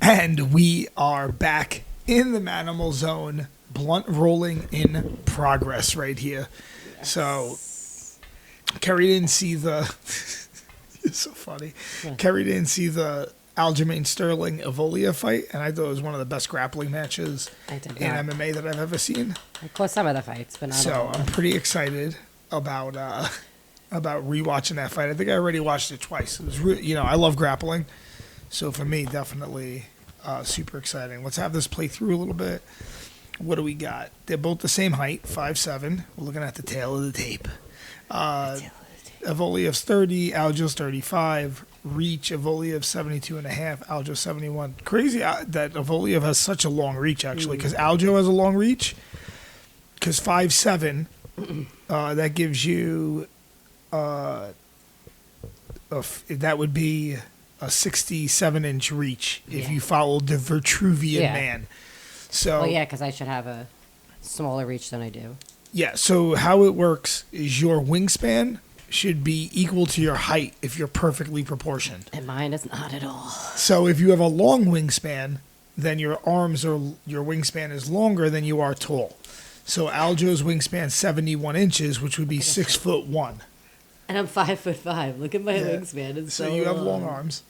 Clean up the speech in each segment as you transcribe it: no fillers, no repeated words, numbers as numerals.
And we are back in the Manimal zone, blunt rolling in progress right here. Yes. So, Kerry didn't see the... It's so funny. Yeah. Kerry didn't see the Aljamain Sterling Evoloev fight, and I thought it was one of the best grappling matches in MMA that I've ever seen. I caught some of the fights, but not all. So I'm pretty excited about rewatching that fight. I think I already watched it twice. It was I love grappling, so for me, definitely super exciting. Let's have this play through a little bit. What do we got? They're both the same height, 5'7". We're looking at the tail of the tape. Evoloev's 30, Aljo's 35. Reach, Evoloev 72.5, Aljo 71. Crazy that Evoloev has such a long reach, actually, because Aljo has a long reach. Because 5'7", that gives you, that would be a 67-inch reach if you followed the Vitruvian man. So, well, yeah, because I should have a smaller reach than I do. Yeah, so how it works is your wingspan should be equal to your height if you're perfectly proportioned. And mine is not at all. So if you have a long wingspan, then your arms or your wingspan is longer than you are tall. So Aljo's wingspan 71 inches, which would be 6'1". And I'm 5'5". Look at my wingspan. It's so you have long arms,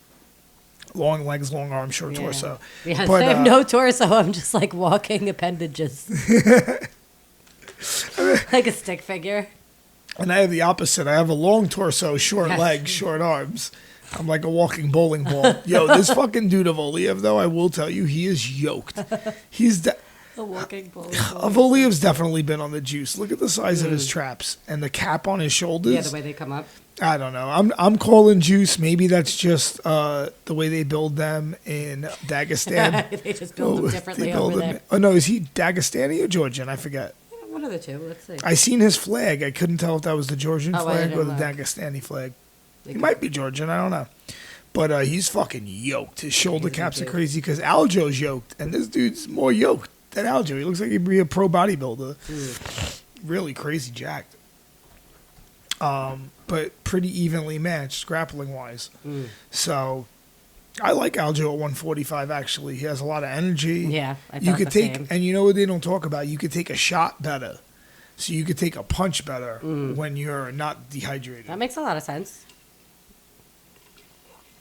long legs, long arms, short torso. Yeah, but, I have no torso. I'm just like walking appendages, like a stick figure. And I have the opposite. I have a long torso, short legs, short arms. I'm like a walking bowling ball. Yo, this fucking dude Evoloev, though, I will tell you, he is yoked. He's a walking bowling ball. Evoliev's definitely been on the juice. Look at the size of his traps and the cap on his shoulders. Yeah, the way they come up. I don't know. I'm calling juice. Maybe that's just the way they build them in Dagestan. They just build them differently over there. Oh, no, is he Dagestani or Georgian? I forget. One of the two. Let's see. I seen his flag. I couldn't tell if that was the Georgian flag or the Dagestani flag. He might be Georgian. I don't know. But he's fucking yoked. His shoulder caps are crazy because Aljo's yoked. And this dude's more yoked than Aljo. He looks like he'd be a pro bodybuilder. Really crazy jacked. But pretty evenly matched grappling-wise. So... I like Aljo at 145, actually. He has a lot of energy. Yeah, I you could the same. And you know what they don't talk about? You could take a shot better. So you could take a punch better when you're not dehydrated. That makes a lot of sense.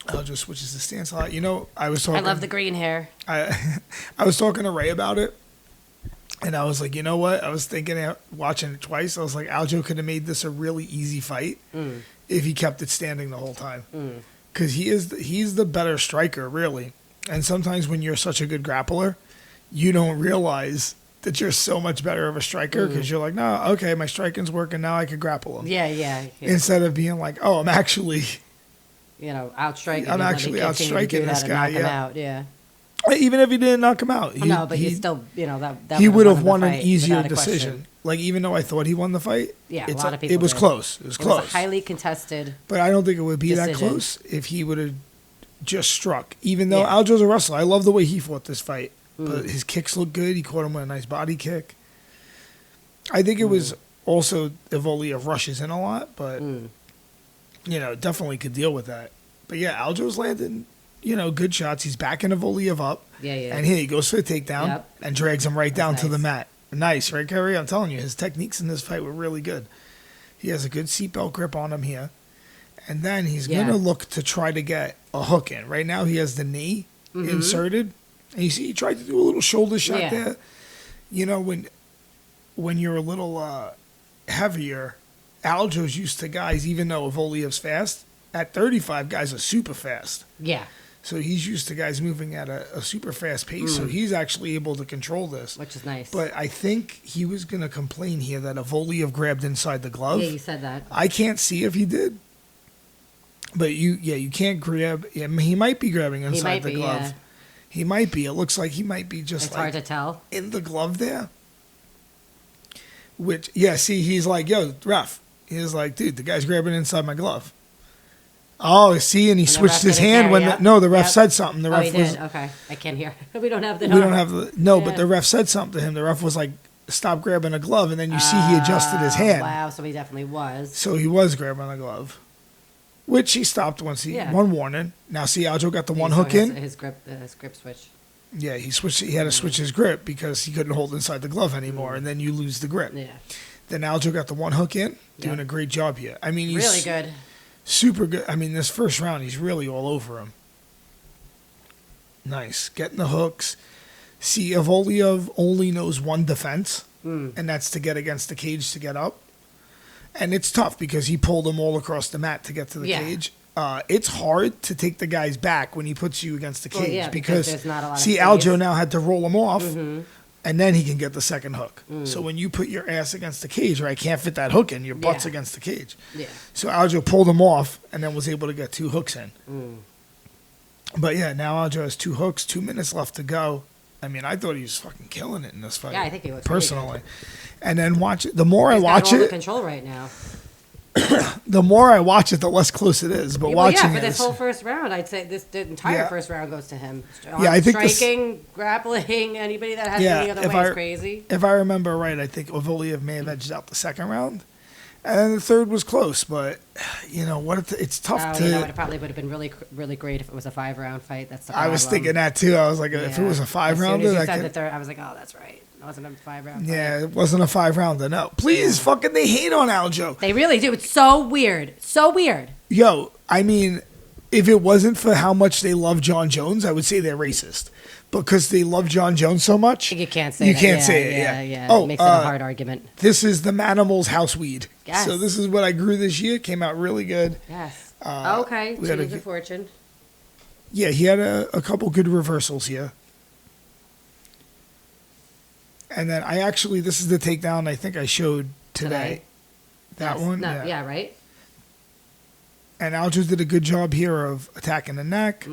Aljo switches the stance a lot. You know, I was talking... I love the green hair. I was talking to Ray about it. And I was like, you know what? I was thinking, watching it twice, I was like, Aljo could have made this a really easy fight if he kept it standing the whole time. Because he's the better striker, really. And sometimes when you're such a good grappler, you don't realize that you're so much better of a striker because you're like, no, okay, my striking's working, now I can grapple him. Yeah. Instead of being like, oh, I'm actually... outstriking. I'm actually outstriking this guy, yeah. Even if he didn't knock him out. No, but he still, that he would have won an easier decision. Like, even though I thought he won the fight, a lot of people it was did. close. It was close. It was a highly contested But I don't think it would be that close if he would have just struck. Even though Aljo's a wrestler. I love the way he fought this fight. But his kicks look good. He caught him with a nice body kick. I think it was also Evoloev rushes in a lot, but, definitely could deal with that. But, yeah, Aljo's landing, good shots. He's backing Evoloev up. Yeah. And here he goes for the takedown and drags him right down to the mat. Nice, right, Kerry? I'm telling you, his techniques in this fight were really good. He has a good seatbelt grip on him here. And then he's going to look to try to get a hook in. Right now he has the knee inserted. And you see he tried to do a little shoulder shot there. You know, when you're a little heavier, Aljo's used to guys, even though Evoliev's fast, at 35, guys are super fast. Yeah. So he's used to guys moving at a super fast pace, so he's actually able to control this. Which is nice. But I think he was going to complain here that Evoloev grabbed inside the glove. Yeah, you said that. I can't see if he did. But you can't grab. I mean, he might be grabbing inside the glove. Yeah. He might be. It looks like he might be just it's hard to tell. In the glove there. Which, see, he's like, yo, ref. He's like, dude, the guy's grabbing inside my glove. Oh, see, and he switched his hand when the ref said something. The ref he was did. Okay, I can't hear. We don't have the. But the ref said something to him. The ref was like, "Stop grabbing a glove," and then you see he adjusted his hand. Wow, so he definitely was. So he was grabbing a glove. which he stopped once he one warning. Now see, Aljo got the one hook in. His grip switch. Yeah, he switched. He had to switch his grip because he couldn't hold inside the glove anymore, and then you lose the grip. Yeah. Then Aljo got the one hook in, doing a great job here. I mean, he's really good. Super good. I mean, this first round, he's really all over him. Nice. Getting the hooks. See, Evoloev only knows one defense, and that's to get against the cage to get up. And it's tough because he pulled him all across the mat to get to the cage. It's hard to take the guy's back when he puts you against the cage because there's not a lot of Aljo now had to roll him off, and then he can get the second hook. So when you put your ass against the cage, right, can't fit that hook in, your butt's against the cage. Yeah. So Aljo pulled him off and then was able to get 2 hooks in. But yeah, now Aljo has 2 hooks, 2 minutes left to go. I mean, I thought he was fucking killing it in this fight. Yeah, I think he was personally. Really and then watch it. The more I watch it, it, control right now. The more I watch it, the less close it is. But watching for this whole first round, I'd say the entire first round goes to him. I think striking, grappling, anybody that has any other way is crazy. If I remember right, I think Evoloev may have edged out the second round, and then the third was close. But you know what? It's tough to. You know, it probably would have been really, really great if it was a 5-round fight. That's the problem. I was thinking that too. I was like, if it was a 5-rounder, as soon as you said the third, I was like, oh, that's right. It wasn't a 5-round fight. Yeah, it wasn't a 5-rounder. No, please, fucking, they hate on Aljo. They really do. It's so weird. So weird. Yo, I mean, if it wasn't for how much they love John Jones, I would say they're racist. Because they love John Jones so much, you can't say you that. Can't say it. Yeah. Oh, it makes it a hard argument. This is the Manimal's house weed. Yes. So this is what I grew this year. Came out really good. Yes. Okay. Change of fortune. Yeah, he had a couple good reversals here. And then this is the takedown I think I showed today. That one? No, yeah, right? And Aljo did a good job here of attacking the neck.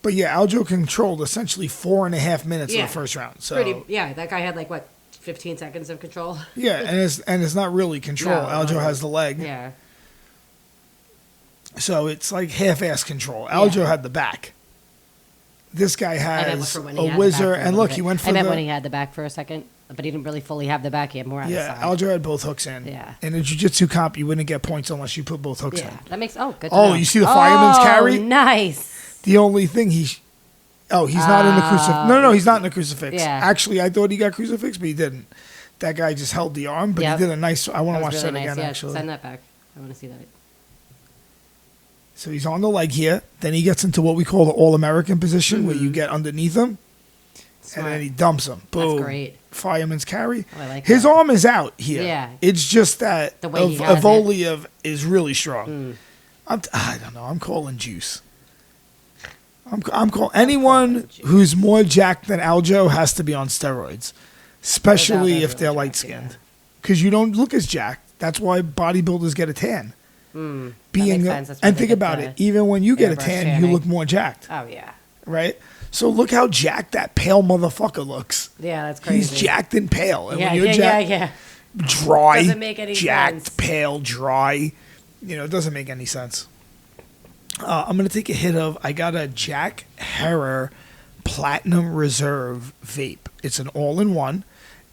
But yeah, Aljo controlled essentially 4.5 minutes of the first round. So that guy had like, 15 seconds of control? Yeah, and it's not really control. No, Aljo has the leg. Yeah. So it's like half-ass control. Aljo had the back. This guy has a whizzer, and look, he went for I meant when he had the back for a second, but he didn't really fully have the back. He had more on the side. Aljo had both hooks in. Yeah. In a jiu-jitsu comp, you wouldn't get points unless you put both hooks in. That makes good. You see the fireman's carry? Nice. The only thing he's not in the crucifix. No, he's not in the crucifix. Yeah. Actually, I thought he got crucifix, but he didn't. That guy just held the arm, but he did a nice. I want to watch really that again. Yeah, actually, send that back. I want to see that. So he's on the leg here. Then he gets into what we call the All-American position, where you get underneath him, and then he dumps him. Boom. That's great. Fireman's carry. Oh, I like His that. arm is out here. Yeah. It's just that the way he has Evoloev is really strong. I don't know. I'm calling juice. I'm calling anyone who's more jacked than Aljo has to be on steroids, especially if they're light skinned, because you don't look as jacked. That's why bodybuilders get a tan. That makes sense. And think about it. Even when you get a tan, you look more jacked. Oh yeah. Right. So look how jacked that pale motherfucker looks. Yeah, that's crazy. He's jacked and pale. And when you're jacked, dry, doesn't make any jacked, sense. pale, dry. It doesn't make any sense. I'm going to take a hit of, I got a Jack Herer Platinum Reserve vape. It's an all-in-one,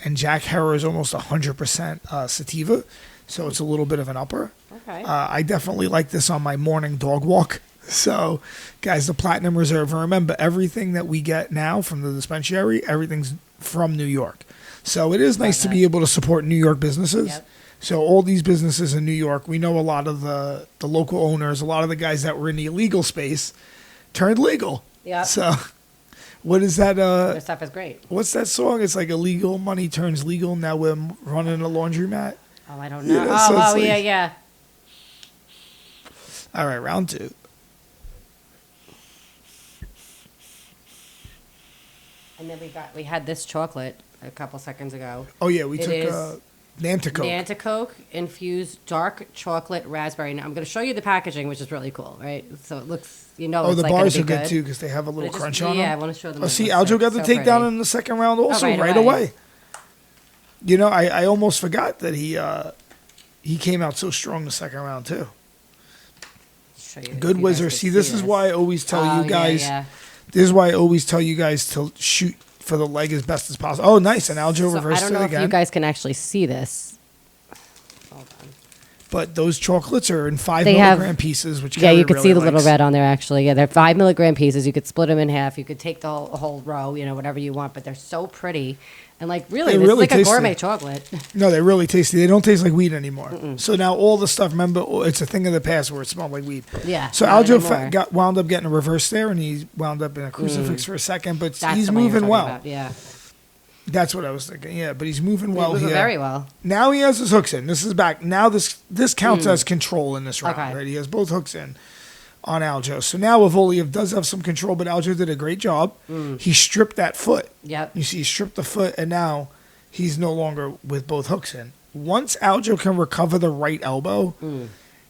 and Jack Herer is almost 100% sativa, so it's a little bit of an upper. Okay. I definitely like this on my morning dog walk. So, guys, the Platinum Reserve, and remember, everything that we get now from the dispensary, everything's from New York. So it is nice to be able to support New York businesses. Yep. So all these businesses in New York, we know a lot of the local owners, a lot of the guys that were in the illegal space turned legal. Yeah. So what is that? Their stuff is great. What's that song? It's like illegal money turns legal. Now we're running a laundromat. Oh, I don't know. Yeah. All right, round 2. And then we had this chocolate a couple seconds ago. Oh yeah, we took Nanticoke. Nanticoke infused dark chocolate raspberry. Now I'm going to show you the packaging, which is really cool, right? So it looks, it's the like bars are good too because they have a little crunch on them. Yeah, I want to show them. Oh, see, Aljo got the takedown in the second round also right away. I almost forgot that he came out so strong the second round too. Good whizzer. See, this is why I always tell you guys. Yeah. This is why I always tell you guys to shoot for the leg as best as possible. Oh, nice. And Aljo reversed it again. I don't know if you guys can actually see this. Hold on. But those chocolates are in 5 milligram pieces, which Kerry you could really see the likes. little red on there, actually. Yeah, they're 5 milligram pieces. You could split them in half. You could take the whole row, whatever you want. But they're so pretty. And, really, it's like a gourmet chocolate. No, they're really tasty. They don't taste like weed anymore. So now all the stuff, remember, it's a thing of the past where it smelled like weed. Yeah. So Aljo wound up getting a reverse there, and he wound up in a crucifix for a second. But he's moving well. About. Yeah. That's what I was thinking. Yeah, but he's moving well here. Very well. Now he has his hooks in. This is back. Now this counts as control in this round, right? He has both hooks in on Aljo. So now Evoloev does have some control, but Aljo did a great job. He stripped that foot. Yep. You see, he stripped the foot, and now he's no longer with both hooks in. Once Aljo can recover the right elbow,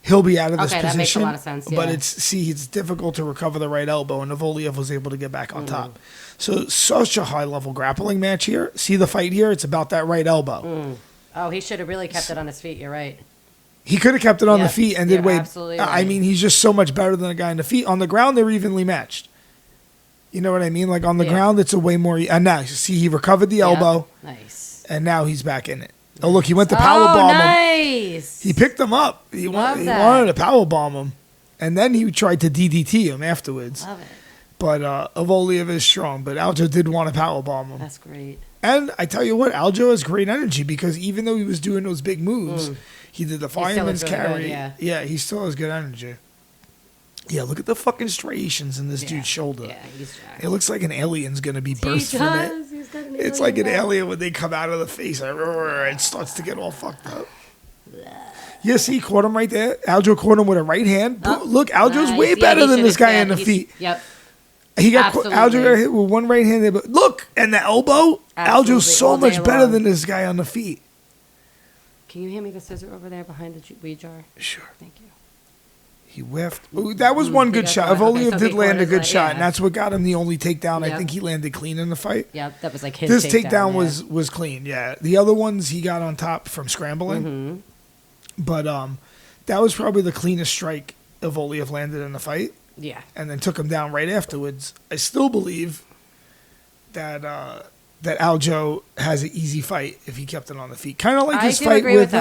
he'll be out of this position. That makes a lot of sense. Yeah. But it's difficult to recover the right elbow, and Evoloev was able to get back on top. So such a high level grappling match here. See the fight here? It's about that right elbow. Oh, he should have really kept it on his feet. You're right. He could have kept it on the feet and did way. Absolutely right. I mean, he's just so much better than a guy on the feet. On the ground, they're evenly matched. You know what I mean? Like on the ground, it's a way more. And now you see, he recovered the elbow. Nice. And now he's back in it. Oh, look, he went to powerbomb him. Nice. He picked him up. He wanted to powerbomb him. And then he tried to DDT him afterwards. Love it. But Evoloev is strong. But Aljo did want to powerbomb him. That's great. And I tell you what, Aljo has great energy because even though he was doing those big moves, he did the fireman's carry. Yeah, he still has good energy. Yeah, look at the fucking striations in this dude's shoulder. Yeah, he's jacked. It looks like an alien's going to be birthed from it. It's like an alien when they come out of the face. It starts to get all fucked up. Yes, he caught him right there. Aljo caught him with a right hand. Look, Aljo's way better than this guy in the feet. Yep. He got Aljo got hit with one right hand. But look, and the elbow. Aljo's so much better than this guy on the feet. Can you hand me the scissor over there behind the weed jar? Sure. Thank you. He whiffed. Ooh, that was one good shot. Evoloev did land a good shot, and that's what got him the only takedown. I think he landed clean in the fight. Yeah, that was like his This takedown was clean, yeah. The other ones he got on top from scrambling. But that was probably the cleanest strike Evoloev landed in the fight. Yeah. And then took him down right afterwards. I still believe that that Aljo has an easy fight if he kept it on the feet. Kind of like his fight with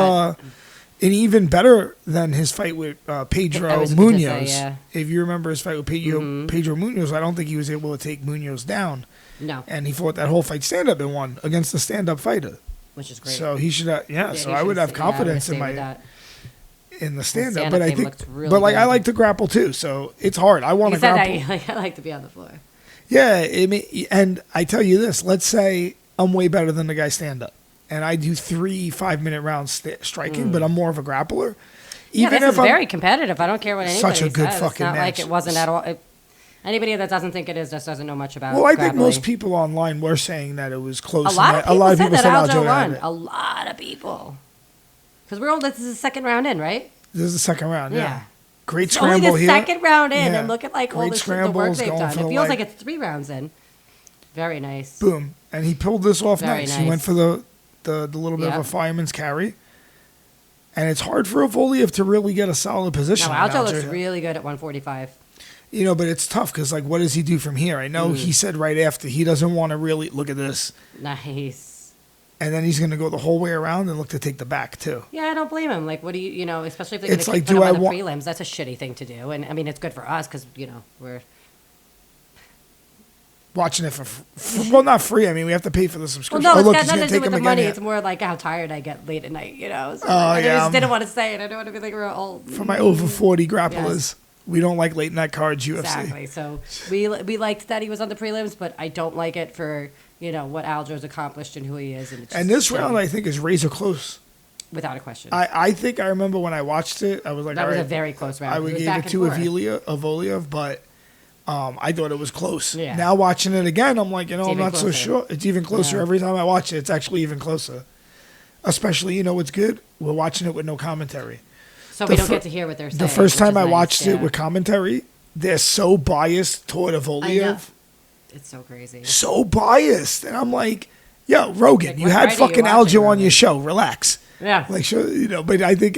and even better than his fight with Pedro Munoz. Say, if you remember his fight with Pedro Munoz, I don't think he was able to take Munoz down. No. And he fought that whole fight stand-up and won against a stand-up fighter. Which is great. So he should have, so I would have confidence in the stand-up. But I think, really but like good. I like to grapple too, so it's hard. I want to grapple. I like to be on the floor. Yeah, and I tell you this, let's say I'm way better than the guy stand-up. And I do 3 5-minute rounds striking, but I'm more of a grappler. Even this is very competitive. I don't care what anybody says. Such a good fucking it's not match. Like it wasn't at all. Anybody that doesn't think it is just doesn't know much about. Well, I think most people online were saying that it was close. A lot of people said Aljo won. A lot of people. Because this is the second round in, right? This is the second round. Yeah. Great it's scramble only the here. Second round in, and look at all the work they've done. It feels like it's 3 rounds in. Very nice. Boom, and he pulled this off nice. He went for the little bit of a fireman's carry. And it's hard for Evoloev to really get a solid position. No, Aljo looks really good at 145. But it's tough because, what does he do from here? I know he said right after he doesn't want to really look at this. Nice. And then he's going to go the whole way around and look to take the back, too. Yeah, I don't blame him. What do you, especially if they're going to put him on the prelims, that's a shitty thing to do. And, I mean, it's good for us because, we're watching it for not free. I mean, we have to pay for the subscription. Well, no, it's got nothing to do with the money. It's more like how tired I get late at night, So I just didn't want to say it. I don't want to be like we're old. For my over 40 grapplers, we don't like late night cards, UFC. Exactly. So we liked that he was on the prelims, but I don't like it for what Aljo's accomplished and who he is. And this round, I think, is razor close. Without a question. I think I remember when I watched it, I was like, that was a very close round. I would give it to Evoloev, but. I thought it was close. Yeah. Now watching it again, I'm like, I'm not so sure. It's even closer every time I watch it. It's actually even closer. Especially, what's good? We're watching it with no commentary. So we don't get to hear what they're saying. The first time I watched it with commentary, they're so biased toward Evoloev. It's so crazy. So biased. And I'm like, yo, Rogan, you had fucking Aljo on your show. Relax. Yeah. But I think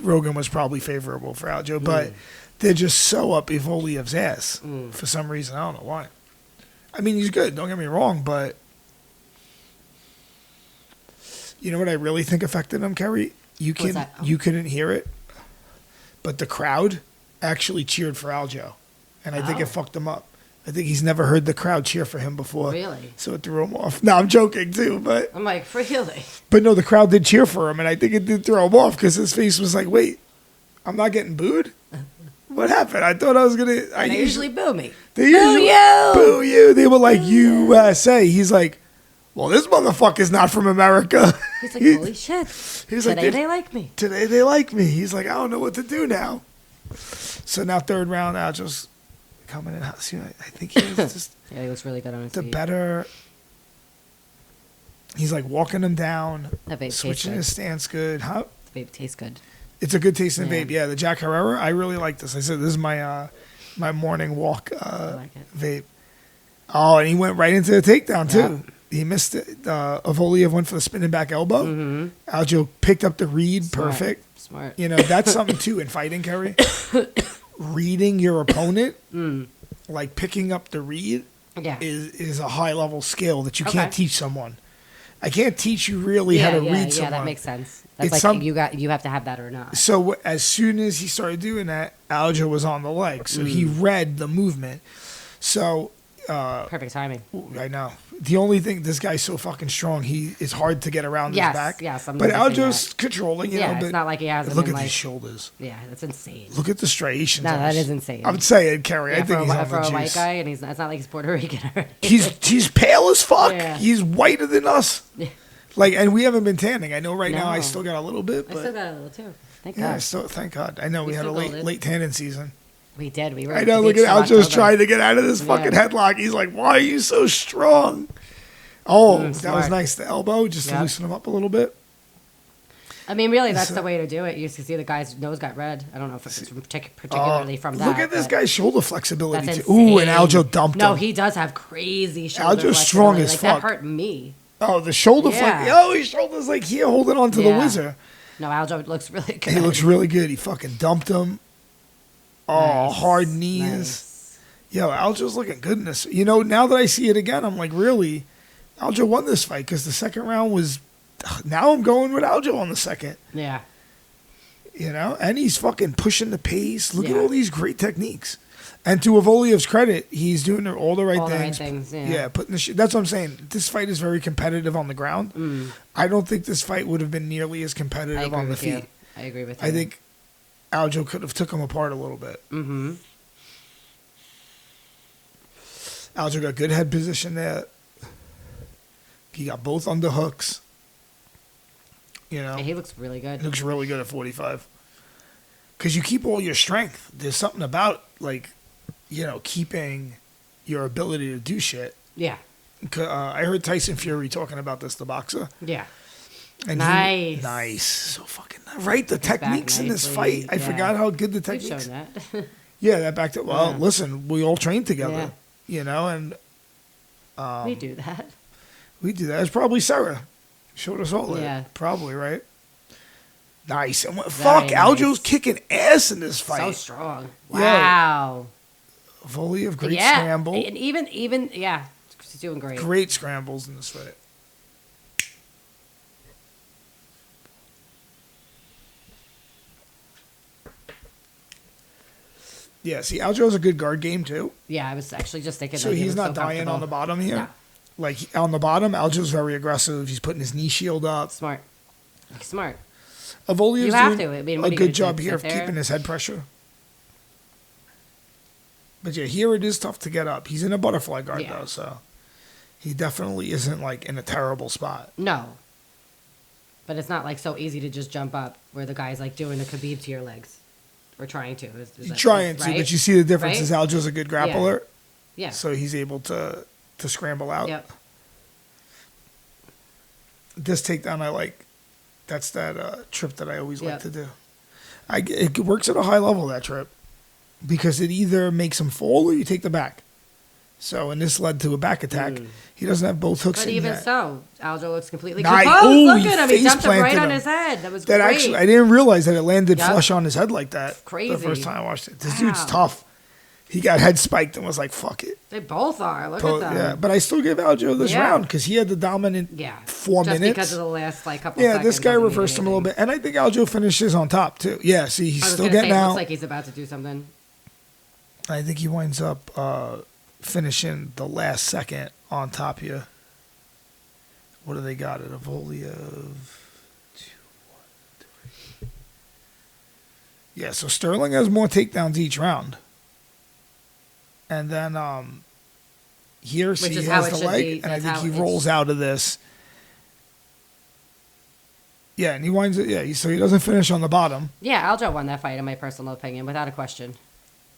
Rogan was probably favorable for Aljo. But they're just so up Evoliev's ass for some reason. I don't know why. I mean, he's good. Don't get me wrong, but you know what I really think affected him, Kerry? You couldn't hear it, but the crowd actually cheered for Aljo, and I think it fucked him up. I think he's never heard the crowd cheer for him before. Really? So it threw him off. No, I'm joking too, but I'm like, really? But no, the crowd did cheer for him, and I think it did throw him off because his face was like, "Wait, I'm not getting booed? What happened? I thought I was gonna." They usually boo me. Boo you! Boo you! They were like USA. He's like, "Well, this motherfucker's not from America." He's like, "Holy shit!" He's today they like me. Today they like me. He's like, "I don't know what to do now." So now third round, Aljo's coming in. See, I think he's just yeah, he looks really good on his feet. better. He's like walking him down, that vape switching his stance good. Huh? The vape tastes good. It's a good tasting vape. Yeah, the Jack Herrera. I really like this. I said this is my my morning walk I like it. vape. Oh, and he went right into the takedown too. He missed it. Evoloev went for the spinning back elbow. Mm-hmm. Aljo picked up the read. Perfect. Smart. You know, that's something too in fighting, Kerry. Reading your opponent, like picking up the read, is a high level skill that you can't teach someone. I can't teach you really how to read someone. Yeah, that makes sense. That's like you have to have that or not. So as soon as he started doing that, Aljo was on the leg, so he read the movement. So perfect timing. I know. The only thing, this guy's so fucking strong. It's hard to get around his back. Yes, but Aljo's controlling. You know, it's not like he has. Look at his shoulders. Yeah, that's insane. Look at the striations. No, that is insane. I'm saying, Kerry. I think he's on for the a white juice. guy, and it's not like he's Puerto Rican. He's pale as fuck. Yeah. He's whiter than us. Like, and we haven't been tanning. I know now I still got a little bit, but I still got a little too. Thank God. Thank God. I know we had a late tanning season. We did. We were. I know. Look at Aljo's trying to get out of this fucking headlock. He's like, "Why are you so strong?" Oh, that was nice. The elbow just to loosen him up a little bit. I mean, really, that's the way to do it. You can see the guy's nose got red. I don't know if it's particularly from that. Look at this guy's shoulder flexibility too. Ooh, and Aljo dumped him. No, he does have crazy shoulder flexibility. Aljo's strong as That fuck. hurt me. Oh, the shoulder flex. Oh, his shoulder's like here holding on to the whizzer. No, Aljo looks really good. He looks really good. He fucking dumped him. Oh, hard knees. Nice. Yo, Aljo's looking good in this. You know, now that I see it again, I'm like, really? Aljo won this fight because the second round was. Now I'm going with Aljo on the second. Yeah. You know, and he's fucking pushing the pace. Look at all these great techniques. And to Evoliev's credit, he's doing all the right things. Yeah, putting that's what I'm saying. This fight is very competitive on the ground. I don't think this fight would have been nearly as competitive on the feet. I agree with you. I think Aljo could have took him apart a little bit. Mm-hmm. Aljo got good head position there. He got both underhooks. You know, he looks really good. He looks really good at 45. Because you keep all your strength. There's something about, like, you know, keeping your ability to do shit. Yeah. I heard Tyson Fury talking about this, the boxer. Yeah. And nice. So fucking nice. Right? The techniques in this fight. I forgot how good the techniques. You've shown that. Yeah, that backed up. Well, listen, we all train together. Yeah. You know, and... we do that. We do that. It's probably Sarah. Showed us all that. Yeah. Probably, right? Nice. And fuck, Aljo's kicking ass in this fight. So strong. Wow. Yeah. Volley of great scramble. And even, he's doing great. Great scrambles in this fight. Yeah, see, Aljo's a good guard game, too. Yeah, I was actually just thinking so that he's not dying on the bottom here? No. Like, on the bottom, Aljo's very aggressive. He's putting his knee shield up. Smart. Evoliev's doing a good job here of keeping his head pressure. But yeah, here it is tough to get up. He's in a butterfly guard, though, so he definitely isn't, like, in a terrible spot. No. But it's not, like, so easy to just jump up where the guy's, like, doing a Khabib to your legs. Or trying to. Trying to, but you see the difference is Aljo's a good grappler. Yeah. So he's able to scramble out. Yep. This takedown I like. That's that trip that I always like to do. It works at a high level, that trip, because it either makes him fall or you take the back. So, and this led to a back attack. He doesn't have both hooks. But in even that. so, Aljo looks completely composed. Look at him. He dumped him right on his head. That was great. Actually, I didn't realize that it landed flush on his head like that. Crazy. The first time I watched it. This dude's tough. He got head spiked and was like, fuck it. They both are. Look at them. Yeah, but I still give Aljo this round because he had the dominant 4 minutes. Just because of the last couple seconds. Yeah, this guy reversed him a little bit. And I think Aljo finishes on top, too. Yeah, see, he's still getting out. It looks like he's about to do something. I think he winds up finishing the last second on top here. What do they got at Evoloev? 2, 1, 3. Yeah, so Sterling has more takedowns each round. And then here he has the leg, and I think he rolls out of this. Yeah, and he winds it. Yeah, so he doesn't finish on the bottom. Yeah, Aljo won that fight, in my personal opinion, without a question.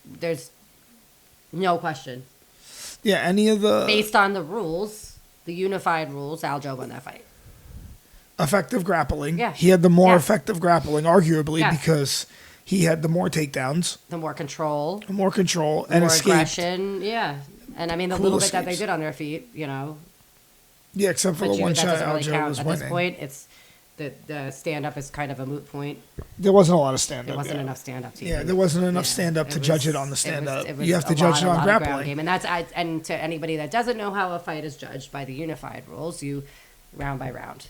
There's no question. Yeah, any of the... Based on the rules, the unified rules, Aljo won that fight. Effective grappling. Yeah. He had the more effective grappling, arguably, because he had the more takedowns. The more control. And more escaped. Aggression, yeah. And I mean, the little bit that they did on their feet, you know. Yeah, except for the one shot Aljo was winning. At this point, it's... The stand-up is kind of a moot point. There wasn't a lot of stand-up. There wasn't enough stand-up. Yeah, there wasn't enough stand-up to judge it on the stand-up. You have to judge it on grappling. And and to anybody that doesn't know how a fight is judged by the unified rules, you round by round.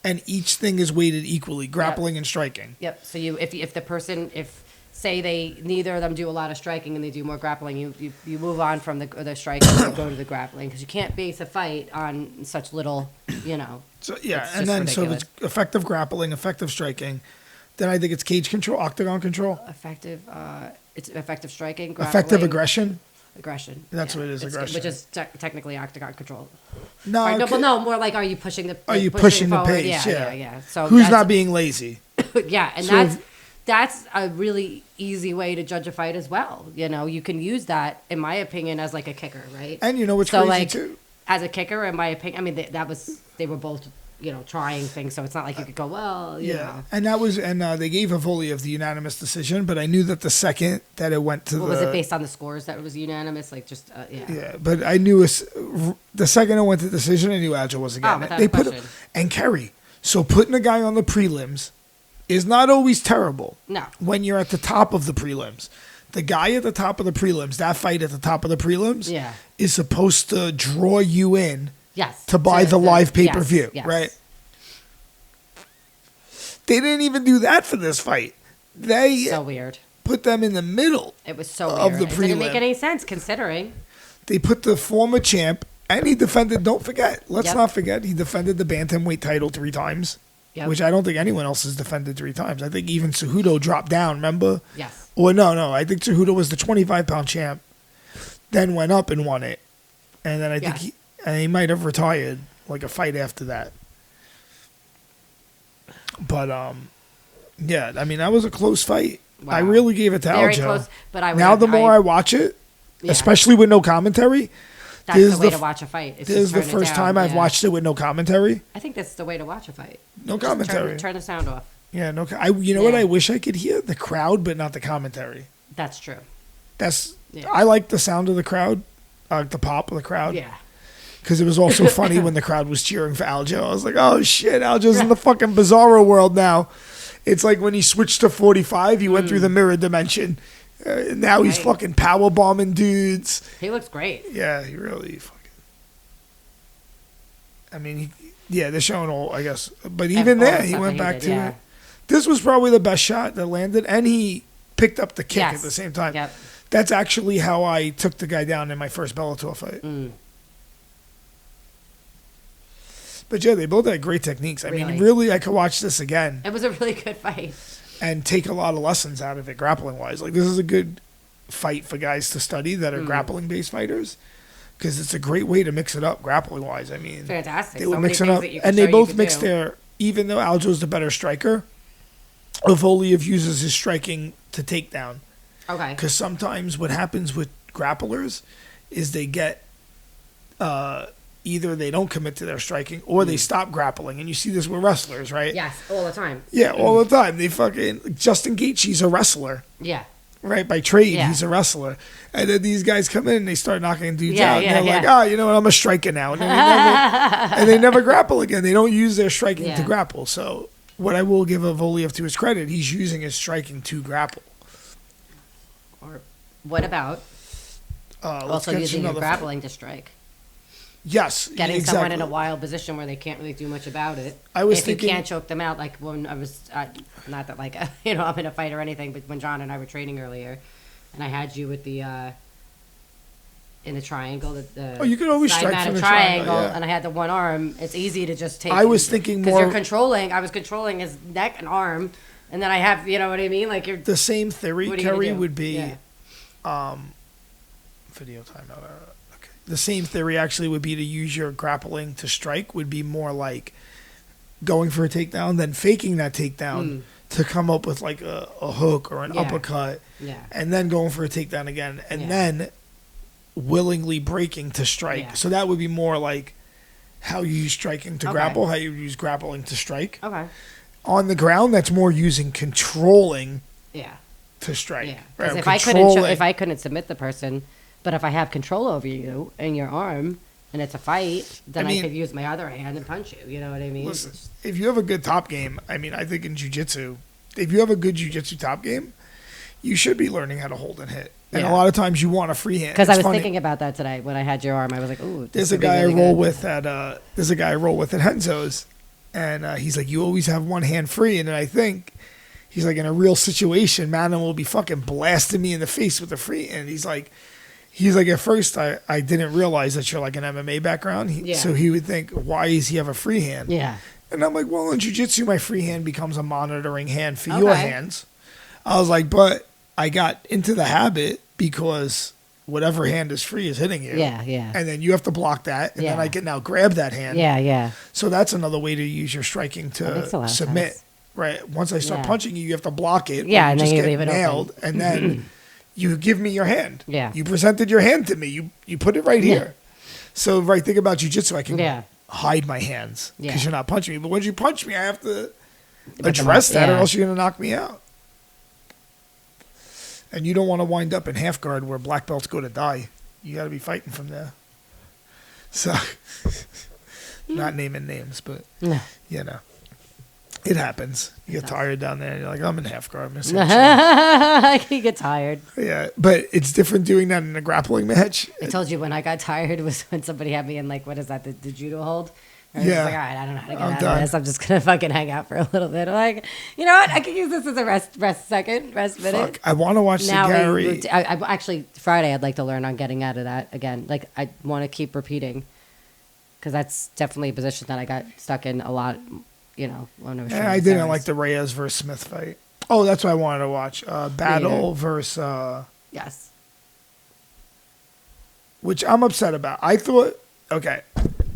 And each thing is weighted equally, grappling and striking. Yep. So if say they neither of them do a lot of striking and they do more grappling, you move on from the striking and go to the grappling because you can't base a fight on such little, you know. So yeah, and then ridiculous. So if it's effective grappling, effective striking, then I think it's cage control, octagon control. It's effective striking, grappling, effective aggression. Aggression. That's what it is, aggression. Which is technically octagon control. No, no, more like are you pushing the? Are you pushing the pace? Yeah. So who's not being lazy? Yeah, and that's a really easy way to judge a fight as well. You know, you can use that, in my opinion, as like a kicker, right? And you know what's crazy too? As a kicker, in my opinion, I mean, they were both, you know, trying things, so it's not like you could go, well, you know. And that was, they gave Evoloev the unanimous decision, but I knew that the second that it went to was it based on the scores that it was unanimous? Like just, Yeah, but I knew the second it went to decision, I knew Aljo was getting it. They put and Kerry. So putting a guy on the prelims is not always terrible. No. When you're at the top of the prelims. The guy at the top of the prelims, that fight at the top of the prelims, is supposed to draw you in to buy the live pay-per-view, right? They didn't even do that for this fight. They so weird. Put them in the middle. It was so of weird. The prelim. It didn't make any sense considering. They put the former champ, and he defended, don't forget, let's not forget, he defended the bantamweight title 3 times. Yep. Which I don't think anyone else has defended 3 times. I think even Cejudo dropped down, remember? Yes. Or no. I think Cejudo was the 25-pound champ, then went up and won it. And then I think he might have retired, like a fight after that. But, yeah, I mean, that was a close fight. Wow. I really gave it to Aljo. Very close, but now the more I watch it, especially with no commentary, that's the way to watch a fight. This is the first time I've watched it with no commentary. I think that's the way to watch a fight. No commentary. Turn the sound off. Yeah, no. You know what I wish I could hear? The crowd, but not the commentary. That's true. I like the sound of the crowd, the pop of the crowd. Yeah. Because it was also funny when the crowd was cheering for Aljo. I was like, oh shit, Aljo's in the fucking Bizarro world now. It's like when he switched to 45, he went through the mirror dimension. Now he's fucking power bombing dudes. He looks great. Yeah, he really fucking. I mean, they're showing all, I guess. But even there, he went back to it. This was probably the best shot that landed, and he picked up the kick at the same time. Yep. That's actually how I took the guy down in my first Bellator fight. But yeah, they both had great techniques. I mean, really, I could watch this again. It was a really good fight. And take a lot of lessons out of it grappling-wise. Like, this is a good fight for guys to study that are grappling-based fighters. Because it's a great way to mix it up grappling-wise. I mean, fantastic. They were mixing up. And they both mixed even though Aljo's the better striker, Evoloev uses his striking to take down. Okay. Because sometimes what happens with grapplers is they get... either they don't commit to their striking or they stop grappling. And you see this with wrestlers, right? Yes, all the time. Yeah, all the time. They fucking... Justin Gaethje's a wrestler. Yeah. Right? By trade, he's a wrestler. And then these guys come in and they start knocking dudes out. And they're like, you know what? I'm a striker now. And they never grapple again. They don't use their striking to grapple. So what I will give Evoloev to his credit, he's using his striking to grapple. What about also using your grappling to strike? Yes, getting exactly. someone in a wild position where they can't really do much about it. I was if thinking, you can't choke them out, like when I was not that like I'm in a fight or anything, but when John and I were training earlier, and I had you with the in the triangle, you can always strike from the triangle, and I had the one arm. It's easy to just take. I was thinking more because I was controlling his neck and arm, and then I have, you know what I mean, like you're the same theory. Kerry would be, video timeout. The same theory actually would be to use your grappling to strike, would be more like going for a takedown, then faking that takedown to come up with like a hook or an uppercut, and then going for a takedown again, and then willingly breaking to strike. Yeah. So that would be more like how you use striking to grapple, how you use grappling to strike. Okay. On the ground, that's more using controlling to strike. Yeah. Right? Because if I couldn't submit the person, but if I have control over you and your arm and it's a fight, then I could use my other hand and punch you. You know what I mean? Listen, if you have a good top game, I think in jiu-jitsu, if you have a good jiu-jitsu top game, you should be learning how to hold and hit. And a lot of times you want a free hand. Because I was thinking about that today when I had your arm. I was like, ooh, there's a guy I roll with at Henzo's, and he's like, you always have one hand free. And then I think he's like, in a real situation, Manimal will be fucking blasting me in the face with a free hand. He's like, at first, I didn't realize that you're like an MMA background. So he would think, why does he have a free hand? Yeah. And I'm like, well, in jiu-jitsu, my free hand becomes a monitoring hand for your hands. I was like, but I got into the habit because whatever hand is free is hitting you. Yeah, yeah. And then you have to block that, and then I can now grab that hand. Yeah, yeah. So that's another way to use your striking to submit. Right. Once I start punching you, you have to block it. Yeah, and then you leave it nailed, open. And then you give me your hand. Yeah. You presented your hand to me. You put it right here. So think about jiu-jitsu, I can hide my hands because you're not punching me. But when you punch me, I have to address that, or else you're going to knock me out. And you don't want to wind up in half guard where black belts go to die. You got to be fighting from there. So, not naming names, but you know, it happens. You get tired down there, and you're like, I'm in half guard. You get tired. Yeah, but it's different doing that in a grappling match. I told you when I got tired was when somebody had me in, like, what is that, the judo hold? I was like, all right, I don't know how to get out of this. I'm just going to fucking hang out for a little bit. I'm like, you know what? I could use this as a rest minute. Fuck, I want to watch now the Gary. I actually, Friday, I'd like to learn on getting out of that again. Like, I want to keep repeating because that's definitely a position that I got stuck in a lot, you know, when I was I didn't like the Reyes versus Smith fight. Oh, that's what I wanted to watch. Battle versus... yes. Which I'm upset about. I thought, okay...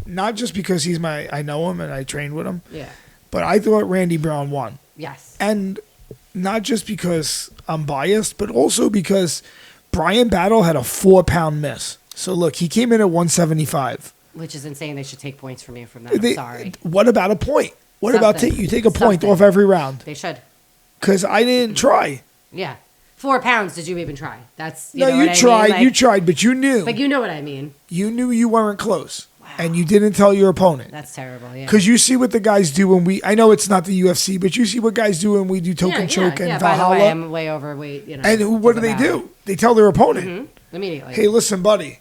Not just because I know him and I trained with him. Yeah. But I thought Randy Brown won. Yes. And not just because I'm biased, but also because Brian Battle had a 4-pound miss. So look, he came in at 175. Which is insane. They should take points from you from that. I'm sorry. What about a point? What about you take a point off every round? They should. Because I didn't try. Yeah. 4 pounds, did you even try? That's you tried. Like, you tried, but you knew. But you know what I mean. You knew you weren't close. And you didn't tell your opponent. That's terrible, yeah. Because you see what the guys do when I know it's not the UFC, but you see what guys do when we do choke and Valhalla. By the way, I'm way overweight. You know, and what do? They tell their opponent. Immediately. Hey, listen, buddy.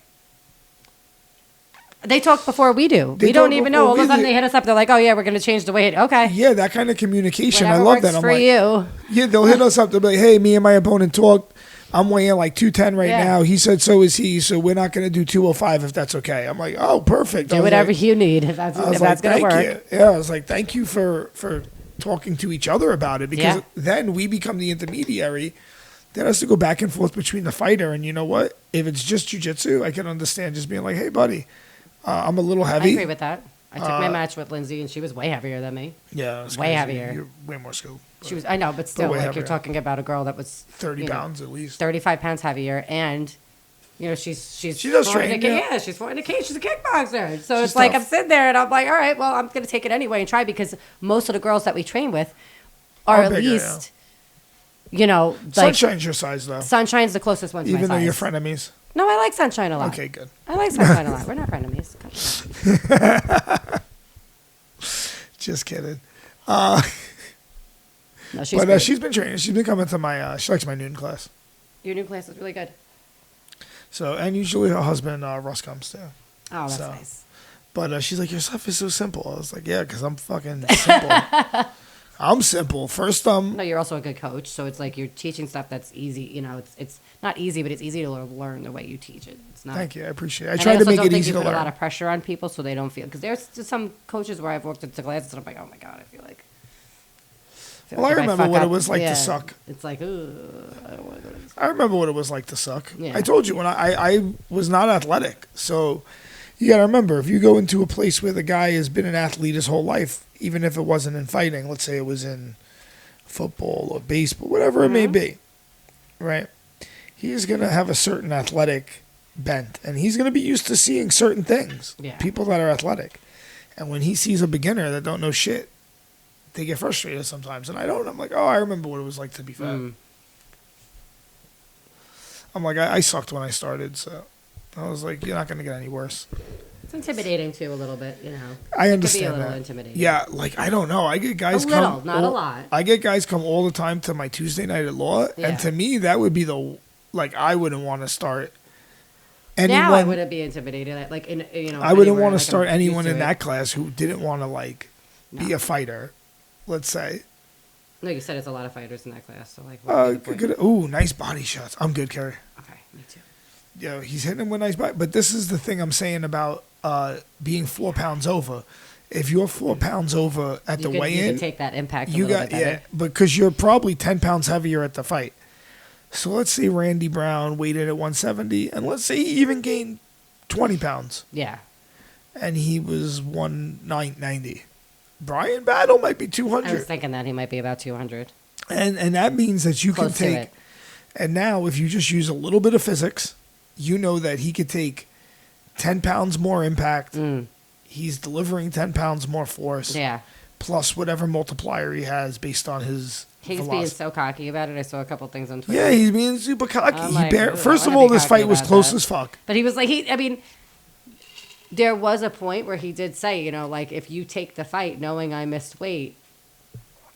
They talk before we do. We don't even know. All of a sudden they hit us up. They're like, oh, yeah, we're going to change the weight. Okay. Yeah, that kind of communication. Whatever I love that. I'm for like, you. Yeah, they'll hit us up. They'll be like, hey, me and my opponent talked. I'm weighing like 210 right now. He said so is he, so we're not going to do 205 if that's okay. I'm like, oh, perfect. Do whatever you need if that's going to work. Yeah, I was like, thank you for talking to each other about it because then we become the intermediary that has to go back and forth between the fighter. And you know what? If it's just jiu-jitsu, I can understand just being like, hey, buddy, I'm a little heavy. I agree with that. I took my match with Lindsay, and she was way heavier than me. Yeah, way heavier. You're way more skilled. She was. I know, but still, like you're talking about a girl that was 30 pounds at least, 35 pounds heavier, and you know she does train. She's fought in a cage. She's a kickboxer. So it's like I'm sitting there, and I'm like, all right, well, I'm gonna take it anyway and try because most of the girls that we train with are at bigger, least, you know, like Sunshine's your size though. Sunshine's the closest one to my size. Even though you're frenemies. No, I like Sunshine a lot. Okay, good. I like Sunshine a lot. We're not frenemies. Just kidding. No, she's been training. She's been coming to my. She likes my noon class. Your noon class is really good. So, and usually her husband, Russ, comes too. Oh, that's nice. But she's like, your stuff is so simple. I was like, yeah, because I'm fucking simple. I'm simple. First, No, you're also a good coach, so it's like you're teaching stuff that's easy. You know, it's not easy, but it's easy to learn the way you teach it. It's not. Thank you, I appreciate it. I try to make it easy to learn. I put a lot of pressure on people so they don't feel, because there's just some coaches where I've worked at the classes and I'm like, oh my god, I feel like. Well, I remember what it was like to suck. It's like, ooh, I don't want to go to this. I remember what it was like to suck. Yeah. I told you when I was not athletic, so you got to remember, if you go into a place where the guy has been an athlete his whole life, even if it wasn't in fighting, let's say it was in football or baseball, whatever it may be, right? He's going to have a certain athletic bent, and he's going to be used to seeing certain things, people that are athletic. And when he sees a beginner that don't know shit, they get frustrated sometimes. And I don't. I'm like, oh, I remember what it was like to be fat. I'm like, I sucked when I started, so I was like, you're not going to get any worse. It's intimidating too, a little bit, you know. I understand it can be a little that. intimidating. Yeah, like I don't know. I get guys a little, not a lot. I get guys come all the time to my Tuesday night at law, and to me that would be I wouldn't want to start. Anyone, now I wouldn't be intimidated. Like I wouldn't want to start anyone in that class who didn't want to be a fighter. Let's say. No, you said it's a lot of fighters in that class, so like. Good. Ooh, nice body shots. I'm good, Kerry. Okay, me too. Yeah, he's hitting him with nice body. But this is the thing I'm saying about being 4 pounds over. If you're 4 pounds over at the weigh-in, you can take that impact. You got because you're probably 10 pounds heavier at the fight. So let's say Randy Brown weighed in at 170, and let's say he even gained 20 pounds. Yeah. And he was 190. Brian Battle might be 200. I was thinking that he might be about 200. And that means that you Close can take. And now, if you just use a little bit of physics, you know that he could take 10 pounds more impact. He's delivering 10 pounds more force. Yeah. Plus whatever multiplier he has based on his velocity. Being so cocky about it. I saw a couple things on Twitter. Yeah, he's being super cocky. Like, first of all, this fight was close as fuck. But he was like, there was a point where he did say, if you take the fight knowing I missed weight,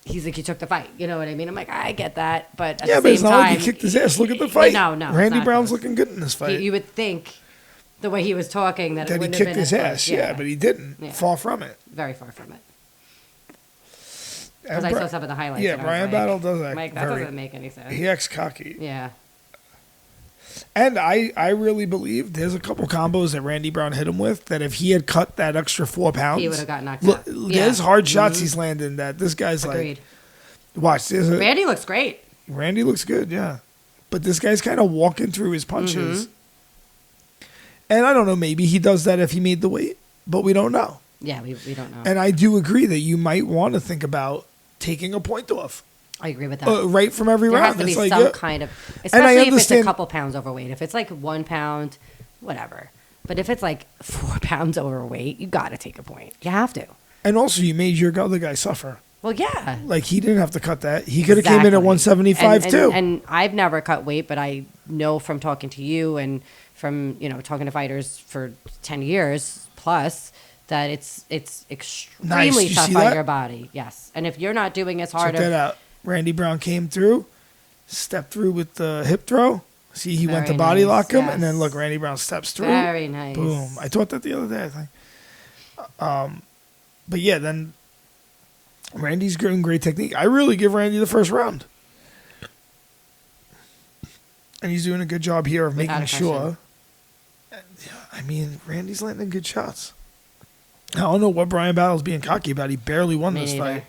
he's like, you took the fight. You know what I mean? I'm like, I get that. But at the same but it's not time, like he kicked his ass. Look at the fight. No. Randy Brown's looking good in this fight. You would think the way he was talking that it wouldn't he have kicked been his ass. Yeah, but he didn't. Yeah. Far from it. Very far from it. Because I saw some of the highlights. Yeah, Brian Battle does act that doesn't make any sense. He acts cocky. Yeah. And I really believe there's a couple combos that Randy Brown hit him with that if he had cut that extra 4 pounds, he would have got knocked out. There's hard shots he's landing that this guy's Agreed. Watch. Randy looks great. Randy looks good, yeah. But this guy's kind of walking through his punches. And I don't know, maybe he does that if he made the weight, but we don't know. Yeah, we don't know. And I do agree that you might want to think about taking a point off. I agree with that. Right from every round. There has to be some kind of, especially if it's a couple pounds overweight. If it's like 1 pound, whatever. But if it's like 4 pounds overweight, you got to take a point. You have to. And also, you made your other guy suffer. Well, yeah. Like, he didn't have to cut that. He could have came in at 175, too. And I've never cut weight, but I know from talking to you and from, talking to fighters for 10 years plus that it's extremely tough on your body. Yes. And if you're not doing as hard. Check that out. Randy Brown came through, stepped through with the hip throw. See, he went to body lock him, and then look, Randy Brown steps through. Very nice. Boom. I taught that the other day, I think. But yeah, then Randy's doing great technique. I really give Randy the first round. And he's doing a good job here of making sure. I mean, Randy's landing good shots. I don't know what Brian Battle's being cocky about. He barely won this fight.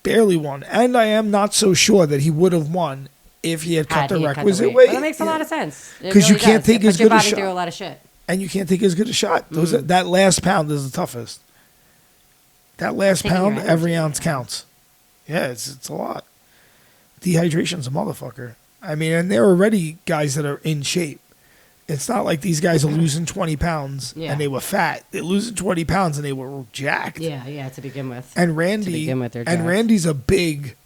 Barely won. And I am not so sure that he would have won if he had cut the requisite weight. But that makes a lot of sense. Because you can't take as good a shot. Through a lot of shit. And you can't take as good a shot. That last pound is the toughest. That last pound, every ounce counts. Yeah, it's a lot. Dehydration's a motherfucker. I mean, and they're already guys that are in shape. It's not like these guys are losing 20 pounds and they were fat. They're losing 20 pounds and they were jacked. Yeah, to begin with. And Randy's a big